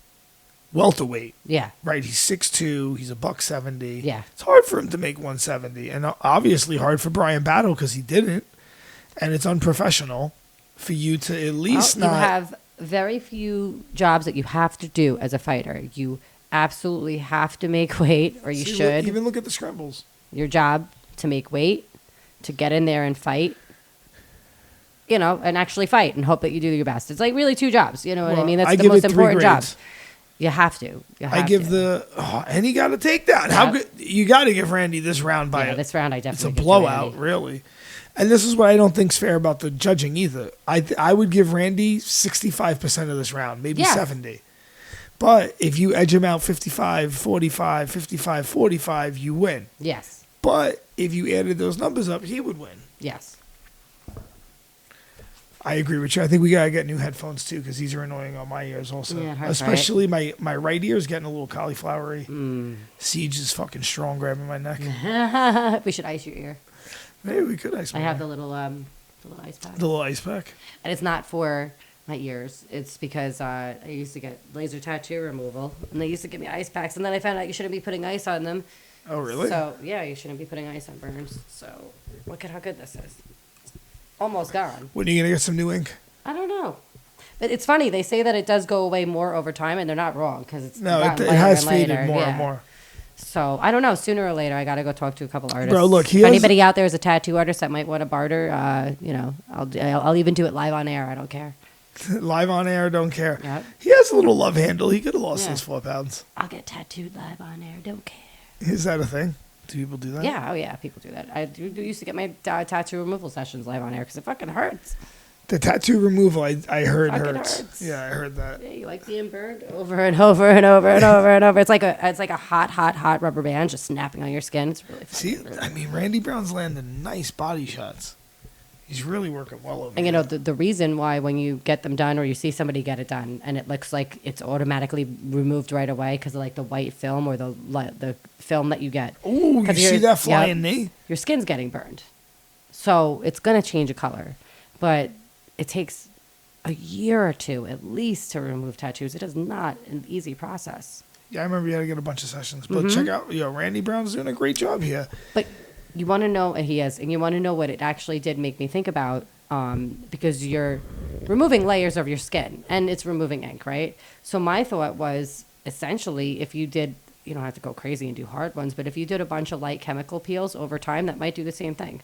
welterweight. Yeah. Right, he's 6'2", he's $170. Yeah. It's hard for him to make 170. And obviously hard for Brian Battle because he didn't. And it's unprofessional for you to at least You have very few jobs that you have to do as a fighter. You absolutely have to make weight, or you should. Even look at the scrambles. your job to make weight, to get in there and fight, you know, and actually fight and hope that you do your best. It's like really 2 jobs. You know what I mean? That's the most important job. You have to. I give and he got a takedown. How good? You got to give Randy this round by this round. I definitely. It's a blowout, really. And this is what I don't think's fair about the judging either. I would give Randy 65% of this round, maybe 70. But if you edge him out 55-45, 55-45, you win. Yes. But if you added those numbers up, he would win. Yes. I agree with you. I think we gotta get new headphones too because these are annoying on my ears also. Yeah, especially my right ear is getting a little cauliflowery. Siege is fucking strong, grabbing my neck. We should ice your ear. Maybe we could ice. I have the little ice pack. The little ice pack. And it's not for my ears. It's because I used to get laser tattoo removal, and they used to give me ice packs, and then I found out you shouldn't be putting ice on them. Oh, really? So yeah, you shouldn't be putting ice on burns. So look at how good this is. Almost gone. When are you going to get some new ink? I don't know. But it's funny. They say that it does go away more over time, and they're not wrong because it's it has faded more and more. So I don't know. Sooner or later, I got to go talk to a couple artists. Bro, look, if anybody out there is a tattoo artist that might want to barter, you know, I'll even do it live on air. I don't care. Live on air, don't care. Yep. He has a little love handle. He could have lost those 4 pounds. I'll get tattooed live on air. Don't care. Is that a thing? Do people do that? Yeah, people do that. I used to get my tattoo removal sessions live on air because it fucking hurts. The tattoo removal, I heard hurts. Yeah, I heard that. Yeah, you like being burned over and over and over and over and over. It's like a hot rubber band just snapping on your skin. It's really fun. See, I mean, Randy Brown's landing nice body shots. He's really working well over And you know, the reason why when you get them done or you see somebody get it done and it looks like it's automatically removed right away because of like the white film or the film that you get. Ooh, you see that flying knee? Your skin's getting burned. So it's going to change a color. But it takes a year or 2 at least to remove tattoos. It is not an easy process. Yeah, I remember you had to get a bunch of sessions. But check out, Randy Brown's doing a great job here. But you want to know, he is, and you want to know what it actually did make me think about, because you're removing layers of your skin, and it's removing ink, right? So my thought was, essentially, if you did, you don't have to go crazy and do hard ones, but if you did a bunch of light chemical peels over time, that might do the same thing.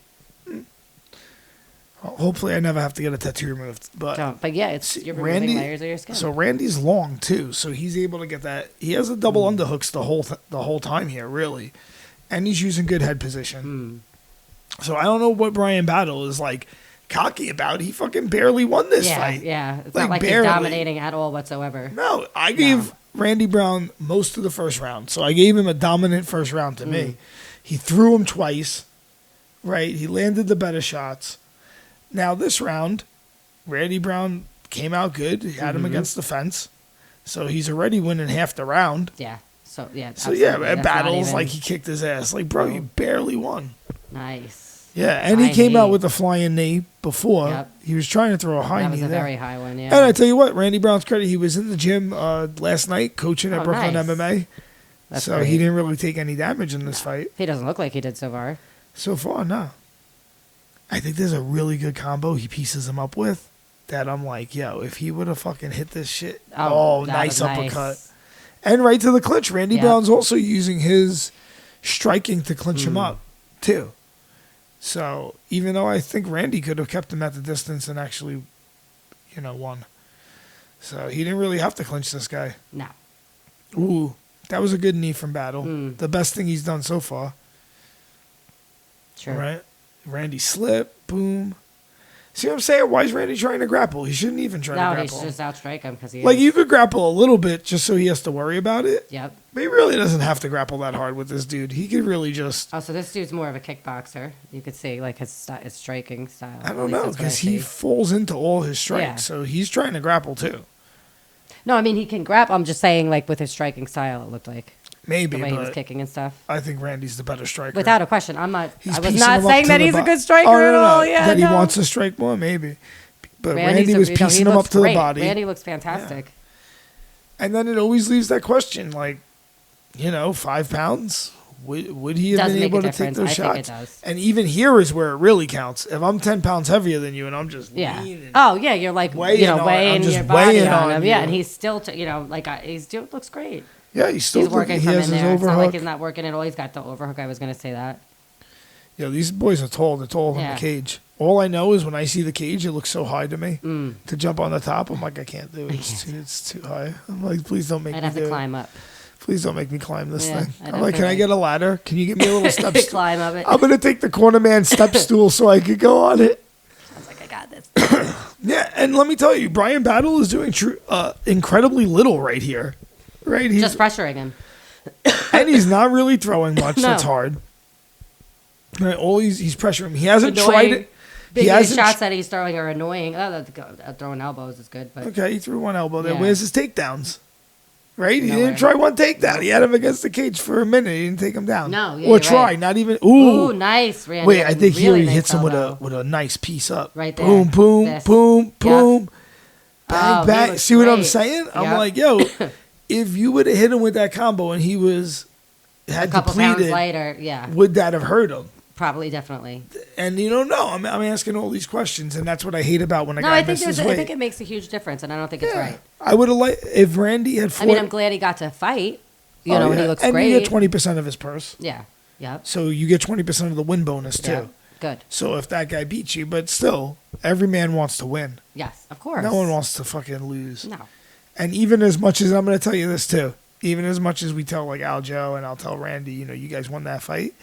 Well, hopefully I never have to get a tattoo removed. But yeah, you're removing layers of your skin. So Randy's long, too, so he's able to get that. He has a double underhooks the whole time here, really. And he's using good head position. So I don't know what Brian Battle is like cocky about. He fucking barely won this fight. Yeah, it's not like barely. He's dominating at all whatsoever. No, I gave Randy Brown most of the first round. So I gave him a dominant first round to me. He threw him twice, right? He landed the better shots. Now this round, Randy Brown came out good. He had him against the fence. So he's already winning half the round. Yeah. So Battles like he kicked his ass. Like, bro, you barely won. Nice. Yeah, and he came out with a flying knee before. Yep. He was trying to throw a high knee. That was a very high one, yeah. And I tell you what, Randy Brown's credit, he was in the gym last night coaching at Brooklyn MMA. That's so great. He didn't really take any damage in this fight. He doesn't look like he did so far. So far, no. I think there's a really good combo he pieces him up with that I'm like, yo, if he would have fucking hit this shit. Nice uppercut. Nice. And right to the clinch. Randy Brown's also using his striking to clinch him up, too. So, even though I think Randy could have kept him at the distance and actually, won. So, he didn't really have to clinch this guy. No. Ooh, that was a good knee from Battle. The best thing he's done so far. Sure. Right? Randy slipped. Boom. See what I'm saying? Why is Randy trying to grapple? He shouldn't even try to grapple. No, he should just outstrike him because he Like, you could grapple a little bit just so he has to worry about it. Yep. But he really doesn't have to grapple that hard with this dude. He could really just... Oh, so this dude's more of a kickboxer. You could see, like, his striking style. I don't know, because he falls into all his strikes, so he's trying to grapple, too. No, I mean, he can grapple. I'm just saying, like, with his striking style, it looked like. Maybe, the way he was kicking and stuff. I think Randy's the better striker. Without a question. I was not saying that he's a good striker at all. Yeah, that he wants to strike more, maybe. But Randy was piecing him up to the body. Randy looks fantastic. Yeah. And then it always leaves that question, like, 5 pounds? Would he have been able to take those shots? Think it does. And even here is where it really counts. If I'm 10 pounds heavier than you and I'm just lean. Oh, yeah, you're like, weighing your body on him. Yeah, and he's still, looks great. Yeah, he's working from in there. It's not like he's not working at all. He's got the overhook. I was going to say that. These boys are tall. They're taller than the cage. All I know is when I see the cage, it looks so high to me. To jump on the top, I'm like, I can't do it. It's too high. I'm like, please don't make me do it. I'd have to climb up. Please don't make me climb this thing. I'm like, can I get a ladder? Can you give me a little step stool? Climb up it. I'm going to take the corner man step stool so I could go on it. I was like, I got this. Yeah, and let me tell you, Brian Battle is doing incredibly little right here. Right? He's just pressuring him. And he's not really throwing much. No. That's hard. Right, he's pressuring him. He hasn't tried it. Biggest shots that he's throwing are annoying. Throwing elbows is good. But okay, he threw one elbow there. Where's his takedowns? Right? He didn't try one takedown. He had him against the cage for a minute. He didn't take him down. No, or try. Right. Not even. Ooh, nice, Randy. Wait, I think really here he hits him with a nice piece up. Right there. Boom, boom, this. boom, boom. Yep. Bang, bang. See what I'm saying? Yep. I'm like, yo, if you would have hit him with that combo and he had a couple depleted, pounds later, would that have hurt him? Probably, definitely. And no, I'm asking all these questions, and that's what I hate about when a guy misses weight. I think it makes a huge difference, and I don't think it's right. I would have liked if Randy had. I'm glad he got to fight. You know, and he looks great. And you get 20% of his purse. Yeah. Yep. So you get 20% of the win bonus too. Yeah. Good. So if that guy beats you, but still, every man wants to win. Yes, of course. No one wants to fucking lose. No. And even as much as I'm going to tell you this too, even as much as we tell like Aljo and I'll tell Randy, you guys won that fight.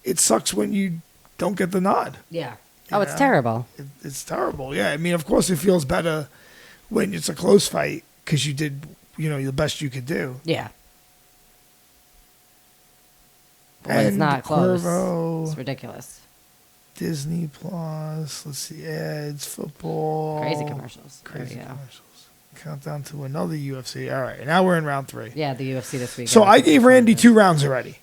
It sucks when you don't get the nod. Yeah. It's terrible. It's terrible. Yeah. I mean, of course, it feels better when it's a close fight because you did, the best you could do. Yeah. But when it's not close, it's ridiculous. Disney Plus. Let's see, ads, football. Crazy commercials. Crazy commercials. Countdown to another UFC. All right, now we're in round 3. Yeah, the UFC this week. So I gave Randy 2 rounds already.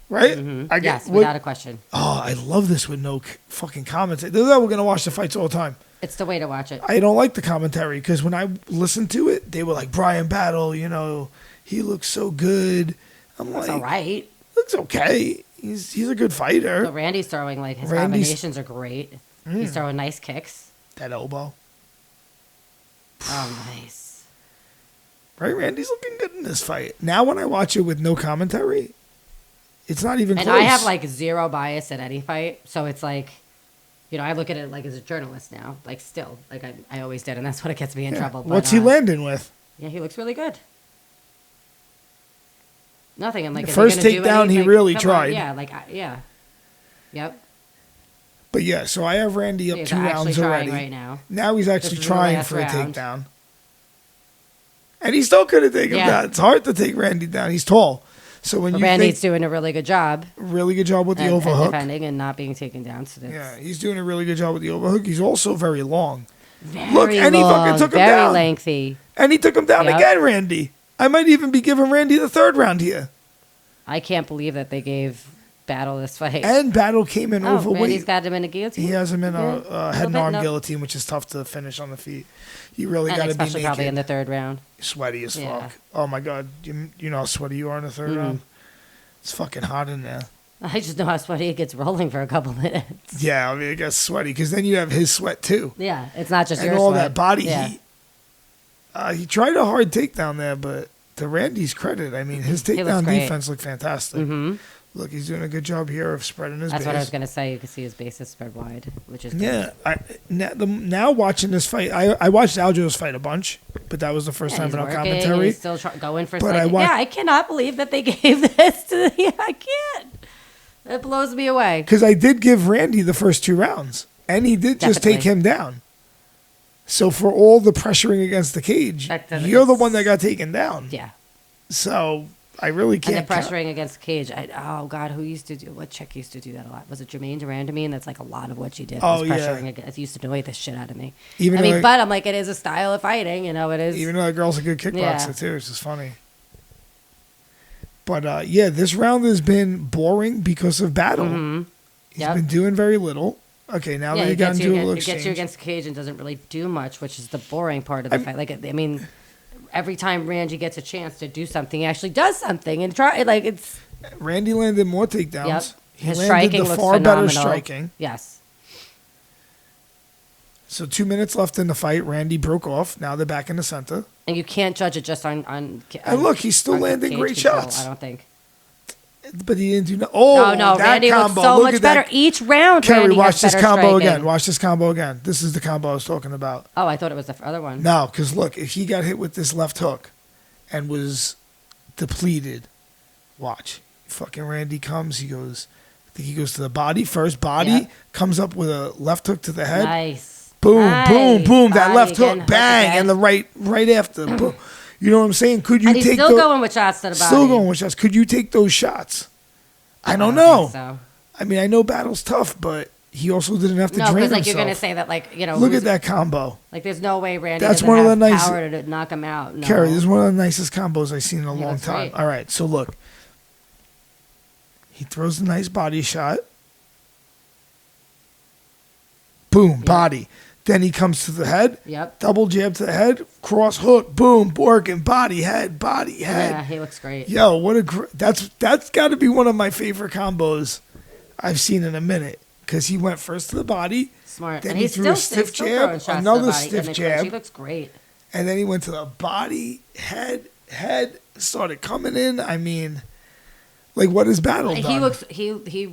Right? Mm-hmm. Yes, without a question. Oh, I love this with no fucking commentary. We're going to watch the fights all the time. It's the way to watch it. I don't like the commentary because when I listened to it, they were like, Brian Battle, he looks so good. I'm like, all right. Looks okay. He's a good fighter. But Randy's throwing, his combinations are great. He's throwing nice kicks. That elbow. Oh, nice. Right? Randy's looking good in this fight. Now when I watch it with no commentary, it's not even close. And I have, zero bias at any fight. So it's like, I look at it, as a journalist now. Still. I always did. And that's what gets me in trouble. But, what's he landing with? Yeah, he looks really good. Nothing. I'm like, the first takedown, he really tried. Yeah, Yep. But yeah, so I have Randy up 2 rounds already. Right now. Now he's actually trying for a takedown. And he still couldn't take him down. It's hard to take Randy down. He's tall. So when Randy's doing a really good job. Really good job with the overhook. And defending and not being taken down. So yeah, he's doing a really good job with the overhook. He's also very long. Very Look, and he fucking took him down. Very lengthy. And he took him down again, Randy. I might even be giving Randy the 3rd round here. I can't believe that they gave Battle this fight. And Battle came in overweight. Randy's got him in a guillotine? He has him in a head and arm guillotine, which is tough to finish on the feet. You really got to be naked. Especially probably in the 3rd round. Sweaty as fuck. Oh, my God. You know how sweaty you are in the 3rd round? It's fucking hot in there. I just know how sweaty it gets rolling for a couple minutes. Yeah, I mean, it gets sweaty because then you have his sweat, too. Yeah, it's not just your sweat. And all sweat. that body heat. He tried a hard takedown there, but to Randy's credit, I mean, his takedown defense looked fantastic. Mm-hmm. Look, he's doing a good job here of spreading his base. That's what I was going to say. You can see his bases spread wide, which is good. Yeah. Now watching this fight, I watched Aljo's fight a bunch, but that was the first time without commentary. He's still going for second. I cannot believe that they gave this to I can't. It blows me away. Because I did give Randy the first 2 rounds, and he did just take him down. So for all the pressuring against the cage, you're the one that got taken down. Yeah. So I really can't. And the pressuring against the cage. Oh, God, who used to do what chick used to do that a lot? Was it Jermaine Durandamine? That's a lot of what she did. Was pressuring against. It used to annoy the shit out of me. But I'm like, it is a style of fighting. It is. Even though that girl's a good kickboxer, too. It's just funny. But, this round has been boring because of Battle. Mm-hmm. He's been doing very little. Okay, now that he got into a little exchange. It gets you against the cage and doesn't really do much, which is the boring part of the fight. Every time Randy gets a chance to do something, he actually does something and try. It's Randy landed more takedowns. Yep. He His landed striking the looks far phenomenal. better striking. Yes. So 2 minutes left in the fight. Randy broke off. Now they're back in the center. And you can't judge it just on and look, he's still landing great shots. I don't think. but he didn't do no. Oh, no, that Randy combo. looked so Look much at better. That. Each round, Kerry, Randy watch has this better combo striking. again. Watch this combo again. This is the combo I was talking about. Oh, I thought it was the other one. No, because look, if he got hit with this left hook and was depleted, watch. Fucking Randy comes. He goes. I think he goes to the body first. Body comes up with a left hook to the head. Nice. Boom, nice. boom, boom. That Body left hook, again, bang, and the right after. Boom. You know what I'm saying? Could you and he's take still going with shots to the body. Still going with shots. Could you take those shots? I don't know. Think so. I mean, I know battle's tough, but he also didn't have to drain himself. No, because you're gonna say that Look at that combo. Like there's no way Randy That's doesn't one of have the nice, power to knock him out. No. Kerry, this is one of the nicest combos I've seen in a long looks time. great. All right, so look. He throws a nice body shot. Boom, body. Then he comes to the head. Yep. Double jab to the head. Cross hook. Boom. Working. Body, head. Body, head. Yeah, he looks great. Yo, what a that's got to be one of my favorite combos I've seen in a minute. Because he went first to the body. Smart. Then and he he's threw still, a stiff he's still jab. throwing shots to the Another body stiff in the jab. clinch. He looks great. And then he went to the body, head, started coming in. I mean, like, what is battle done? He looks. He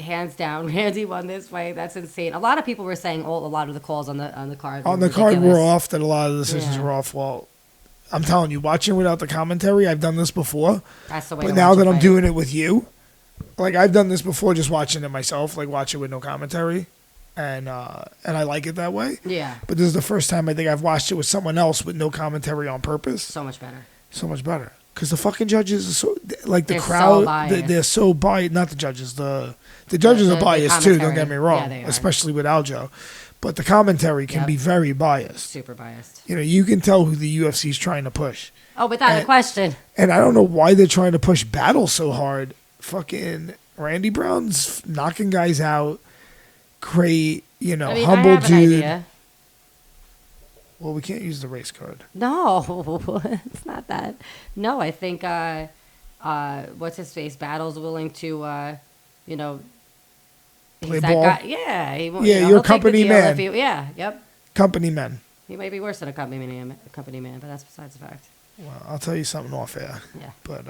hands down. Randy won this fight. That's insane. A lot of people were saying a lot of the calls on the card. On the card were off. That a lot of the decisions were off. Well, I'm telling you, watching without the commentary, I've done this before. That's the way. But now that I'm doing it with you, like I've done this before, just watching it myself, like watch it with no commentary, and I like it that way. Yeah. But this is the first time I think I've watched it with someone else with no commentary on purpose. So much better. So much better. Because the fucking judges are so, like the They're crowd, so biased. they're so biased. Not the judges, the judges are biased too, don't get me wrong, Yeah, they are. especially with Aljo. But the commentary can be very biased. Super biased. You know, you can tell who the UFC is trying to push. Oh, without a question. And I don't know why they're trying to push Battle so hard. Fucking Randy Brown's knocking guys out. Great, you know, humble I have dude. An idea. Well, we can't use the race card. No, it's not that. No, I think what's his face? Battle's willing to, you know, Play he's ball. that guy. Yeah, Yeah, you know, you're he'll take the company deal man. if you- yeah, yep. Company men. He might be worse than a company man, but that's besides the fact. Well, I'll tell you something off air. Yeah. But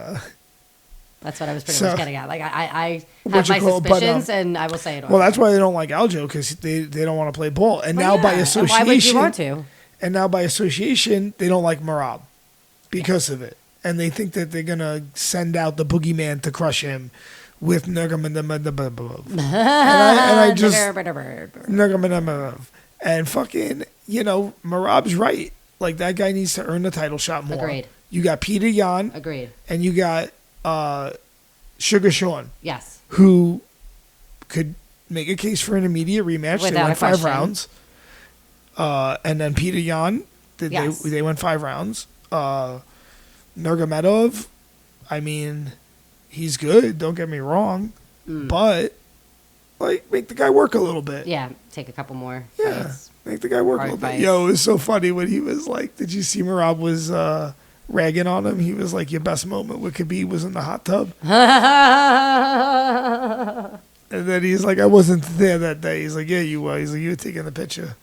that's what I was pretty much getting at. Like I have What you my call it, but, suspicions, and I will say it. well, that's why they don't like Aljo, because they don't want to play ball. And Well, now by yeah, association, and why would you want to? And now by association, they don't like Marab because of it. And they think that they're gonna send out the boogeyman to crush him with Nurmagomedov. and I just Nurmagomedov. And fucking, you know, Marab's right. Like, that guy needs to earn the title shot more. Agreed. You got Peter Yan. Agreed. And you got Sugar Sean. Yes. Who could make a case for an immediate rematch. Without they went a 5 question. rounds. And then Peter Yan, they went 5 rounds. Nurmagomedov, I mean, he's good, don't get me wrong. But, like, make the guy work a little bit. Yeah, take a couple more. Yeah, fights. make the guy work a little bit. Yo, it was so funny when he was like, did you see Marab was ragging on him? He was like, your best moment with Khabib was in the hot tub. And then he's like, I wasn't there that day. He's like, yeah, you were. He's like, you were taking the picture.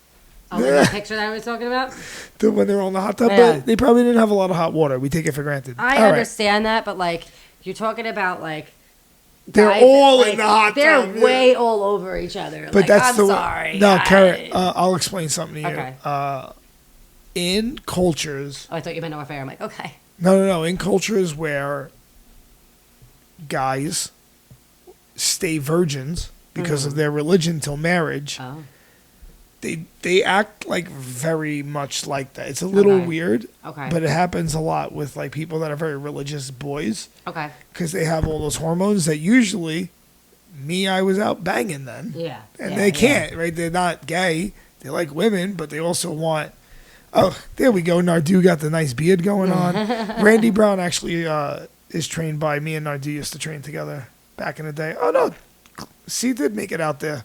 Oh, the picture that I was talking about? When they were on the hot tub, Yeah. but they probably didn't have a lot of hot water. We take it for granted. I All understand that, but like you're talking about like they're guys, all like, in the hot they're tub. way all over each other. But like, that's I'm the sorry. way. No, Kerry, I'll explain something to you. Okay. In cultures. Oh, I thought you meant no affair. I'm like, okay. No. In cultures where guys stay virgins because of their religion till marriage, they act like very much like that. It's a little weird, but it happens a lot with like people that are very religious boys. Okay. Because they have all those hormones that usually, I was out banging then. Yeah. And they can't, right? They're not gay. They like women, but they also want. Oh, there we go. Nardu got the nice beard going on. Randy Brown actually is trained by me, and Nardu used to train together back in the day. Oh, no. C did make it out there.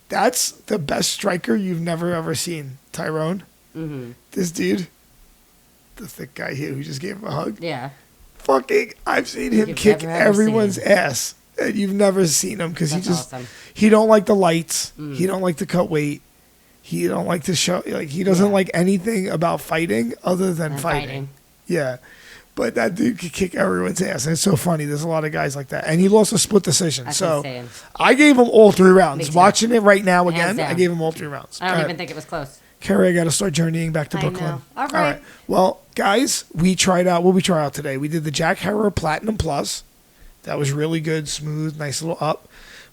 That's the best striker you've never, ever seen, Tyrone. Mm-hmm. This dude, the thick guy here who just gave him a hug. Yeah. Fucking, I've seen him kick everyone's ass. And you've never seen him because he don't like the lights. He don't like to cut weight. He don't like to show, like, he doesn't like anything about fighting other than fighting. Yeah. But that dude could kick everyone's ass. And it's so funny. There's a lot of guys like that. And he lost a split decision. That's so insane. I gave him all 3 rounds. Me too. Watching it right now Hands again, down. I gave him all 3 rounds. I don't even think it was close. Kerry, I got to start journeying back to I Brooklyn. know. All right. Well, guys, we tried out, what we try out today? We did the Jack Herrera Platinum Plus. That was really good, smooth, nice little up.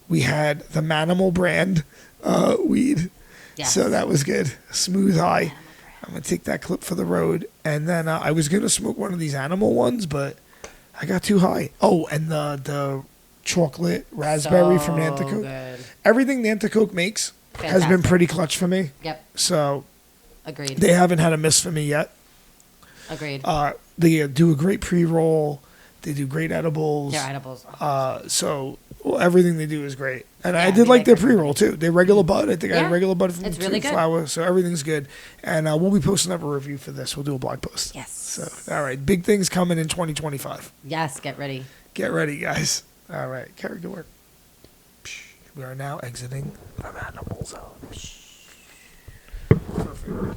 We had the Manimal brand weed. Yes. So that was good. Smooth high. I'm going to take that clip for the road. And then I was going to smoke one of these animal ones, but I got too high. Oh, and the chocolate raspberry from Nanticoke. Good. Everything Nanticoke makes has been pretty clutch for me. Yep. So Agreed. they haven't had a miss for me yet. Agreed. They do a great pre-roll. They do great edibles. They're edibles. So everything they do is great. And Yeah, I did like they their pre-roll too. Their regular bud. I think I had Yeah, regular bud from it's Two really good. Flower. So everything's good. And we'll be posting up a review for this. We'll do a blog post. Yes. So, all right. Big things coming in 2025. Yes, get ready. Get ready, guys. All right. Kerry, good work. We are now exiting the Manimal zone. Perfect.